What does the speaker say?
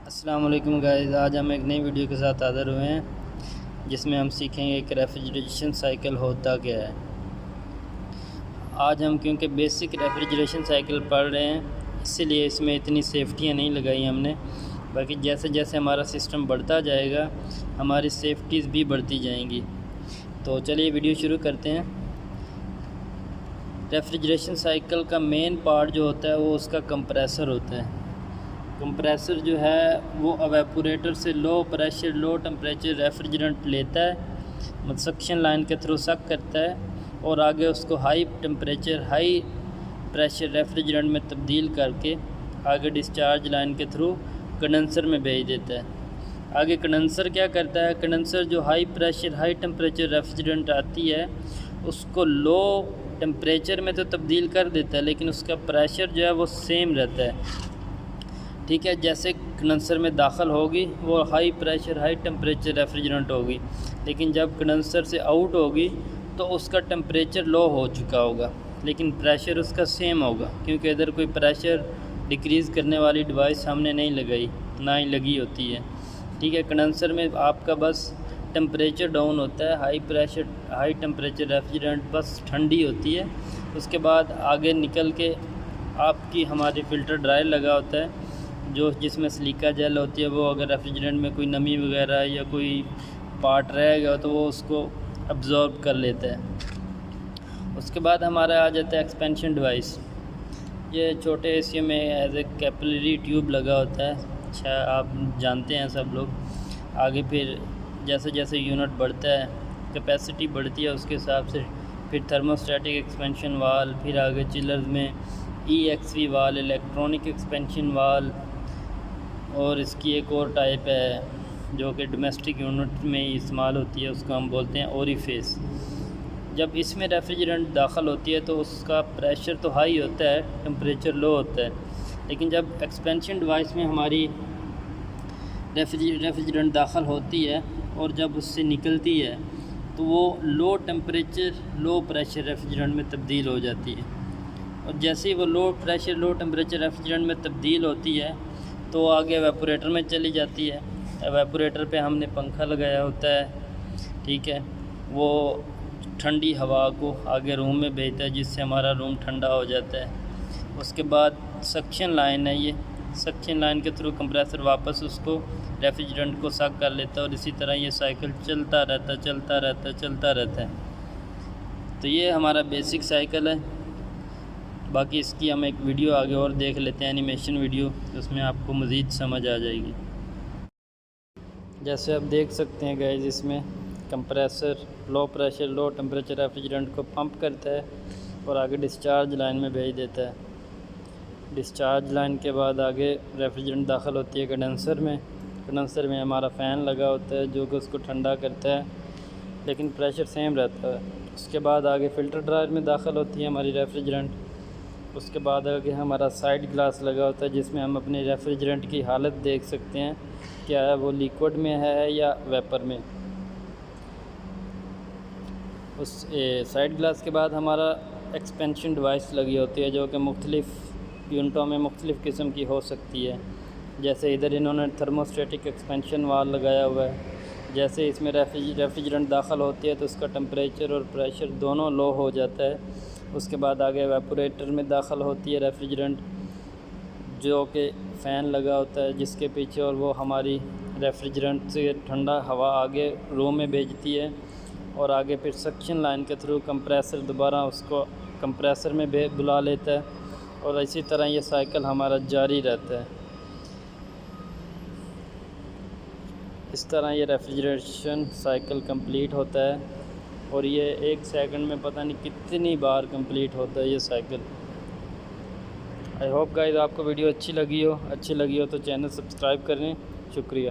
السلام علیکم گائز، آج ہم ایک نئی ویڈیو کے ساتھ حاضر ہوئے ہیں جس میں ہم سیکھیں گے کہ ریفریجریشن سائیکل ہوتا کیا ہے۔ آج ہم کیونکہ بیسک ریفریجریشن سائیکل پڑھ رہے ہیں اسی لیے اس میں اتنی سیفٹیاں نہیں لگائی ہم نے، باقی جیسے جیسے ہمارا سسٹم بڑھتا جائے گا ہماری سیفٹیز بھی بڑھتی جائیں گی۔ تو چلیے ویڈیو شروع کرتے ہیں۔ ریفریجریشن سائیکل کا مین پارٹ جو ہوتا ہے وہ اس کا کمپریسر ہوتا ہے۔ کمپریسر جو ہے وہ ایویپوریٹر سے لو پریشر لو ٹمپریچر ریفریجرنٹ لیتا ہے، سکشن لائن کے تھرو سک کرتا ہے اور آگے اس کو ہائی ٹمپریچر ہائی پریشر ریفریجرنٹ میں تبدیل کر کے آگے ڈسچارج لائن کے تھرو کنڈنسر میں بھیج دیتا ہے۔ آگے کنڈنسر کیا کرتا ہے، کنڈنسر جو ہائی پریشر ہائی ٹمپریچر ریفریجرنٹ آتی ہے اس کو لو ٹمپریچر میں تو تبدیل کر دیتا ہے لیکن اس کا پریشر جو ہے وہ سیم رہتا ہے، ٹھیک ہے۔ جیسے کنڈنسر میں داخل ہوگی وہ ہائی پریشر ہائی ٹمپریچر ریفریجرنٹ ہوگی، لیکن جب کنڈنسر سے آؤٹ ہوگی تو اس کا ٹمپریچر لو ہو چکا ہوگا لیکن پریشر اس کا سیم ہوگا، کیونکہ ادھر کوئی پریشر ڈیکریز کرنے والی ڈیوائس ہم نے نہیں لگائی، نہ ہی لگی ہوتی ہے، ٹھیک ہے۔ کنڈنسر میں آپ کا بس ٹمپریچر ڈاؤن ہوتا ہے، ہائی پریشر ہائی ٹمپریچر ریفریجرنٹ بس ٹھنڈی ہوتی ہے، اس کے بعد آگے نکل کے آپ کی ہماری فلٹر ڈرائر لگا ہوتا ہے جس میں سلیکا جیل ہوتی ہے، وہ اگر ریفریجرنٹ میں کوئی نمی وغیرہ یا کوئی پارٹ رہ گیا تو وہ اس کو ابزارب کر لیتا ہے۔ اس کے بعد ہمارا آ جاتا ہے ایکسپینشن ڈیوائس۔ یہ چھوٹے اے سی میں ایز اے کیپلری ٹیوب لگا ہوتا ہے، اچھا آپ جانتے ہیں سب لوگ۔ آگے پھر جیسے جیسے یونٹ بڑھتا ہے کیپیسٹی بڑھتی ہے اس کے حساب سے پھر تھرموسٹیٹک ایکسپینشن وال، پھر آگے چلرز میں ای ایکس وی وال، الیکٹرونک ایکسپینشن وال، اور اس کی ایک اور ٹائپ ہے جو کہ ڈومیسٹک یونٹ میں ہی استعمال ہوتی ہے، اس کو ہم بولتے ہیں اوریفیس۔ جب اس میں ریفریجرنٹ داخل ہوتی ہے تو اس کا پریشر تو ہائی ہوتا ہے، ٹمپریچر لو ہوتا ہے، لیکن جب ایکسپینشن ڈیوائس میں ہماری ریفریجرنٹ داخل ہوتی ہے اور جب اس سے نکلتی ہے تو وہ لو ٹمپریچر لو پریشر ریفریجرنٹ میں تبدیل ہو جاتی ہے، اور جیسے ہی وہ لو پریشر لو ٹمپریچر ریفریجرنٹ میں تبدیل ہوتی ہے تو آگے ایویپوریٹر میں چلی جاتی ہے۔ ایویپوریٹر پہ ہم نے پنکھا لگایا ہوتا ہے، ٹھیک ہے، وہ ٹھنڈی ہوا کو آگے روم میں بھیجتا ہے جس سے ہمارا روم ٹھنڈا ہو جاتا ہے۔ اس کے بعد سکشن لائن ہے، یہ سکشن لائن کے تھرو کمپریسر واپس اس کو ریفریجرنٹ کو سک کر لیتا ہے اور اسی طرح یہ سائیکل چلتا رہتا ہے۔ تو یہ ہمارا بیسک سائیکل ہے، باقی اس کی ہم ایک ویڈیو آگے اور دیکھ لیتے ہیں، اینیمیشن ویڈیو، اس میں آپ کو مزید سمجھ آ جائے گی۔ جیسے آپ دیکھ سکتے ہیں گائز، اس میں کمپریسر لو پریشر لو ٹمپریچر ریفریجرنٹ کو پمپ کرتا ہے اور آگے ڈسچارج لائن میں بھیج دیتا ہے۔ ڈسچارج لائن کے بعد آگے ریفریجرنٹ داخل ہوتی ہے کنڈنسر میں۔ کنڈنسر میں ہمارا فین لگا ہوتا ہے جو کہ اس کو ٹھنڈا کرتا ہے لیکن پریشر سیم رہتا ہے۔ اس کے بعد آگے فلٹر ڈرائر میں داخل ہوتی ہے ہماری ریفریجرنٹ۔ اس کے بعد آگے ہمارا سائیڈ گلاس لگا ہوتا ہے جس میں ہم اپنے ریفریجرنٹ کی حالت دیکھ سکتے ہیں، کیا ہے وہ لیکوڈ میں ہے یا ویپر میں۔ اس سائیڈ گلاس کے بعد ہمارا ایکسپینشن ڈیوائس لگی ہوتی ہے جو کہ مختلف یونٹوں میں مختلف قسم کی ہو سکتی ہے، جیسے ادھر انہوں نے تھرموسٹیٹک ایکسپینشن وال لگایا ہوا ہے۔ جیسے اس میں ریفریجرنٹ داخل ہوتی ہے تو اس کا ٹمپریچر اور پریشر دونوں لو ہو جاتا ہے۔ اس کے بعد آگے ایویپوریٹر میں داخل ہوتی ہے ریفریجرنٹ جو کہ فین لگا ہوتا ہے جس کے پیچھے، اور وہ ہماری ریفریجرنٹ سے ٹھنڈا ہوا آگے روم میں بھیجتی ہے، اور آگے پھر سکشن لائن کے تھرو کمپریسر دوبارہ اس کو کمپریسر میں بلا لیتا ہے، اور اسی طرح یہ سائیکل ہمارا جاری رہتا ہے۔ اس طرح یہ ریفریجریشن سائیکل کمپلیٹ ہوتا ہے، اور یہ 1 سیکنڈ میں پتہ نہیں کتنی بار کمپلیٹ ہوتا ہے یہ سائیکل۔ آئی ہوپ گائز آپ کو ویڈیو اچھی لگی ہو تو چینل سبسکرائب کریں، شکریہ۔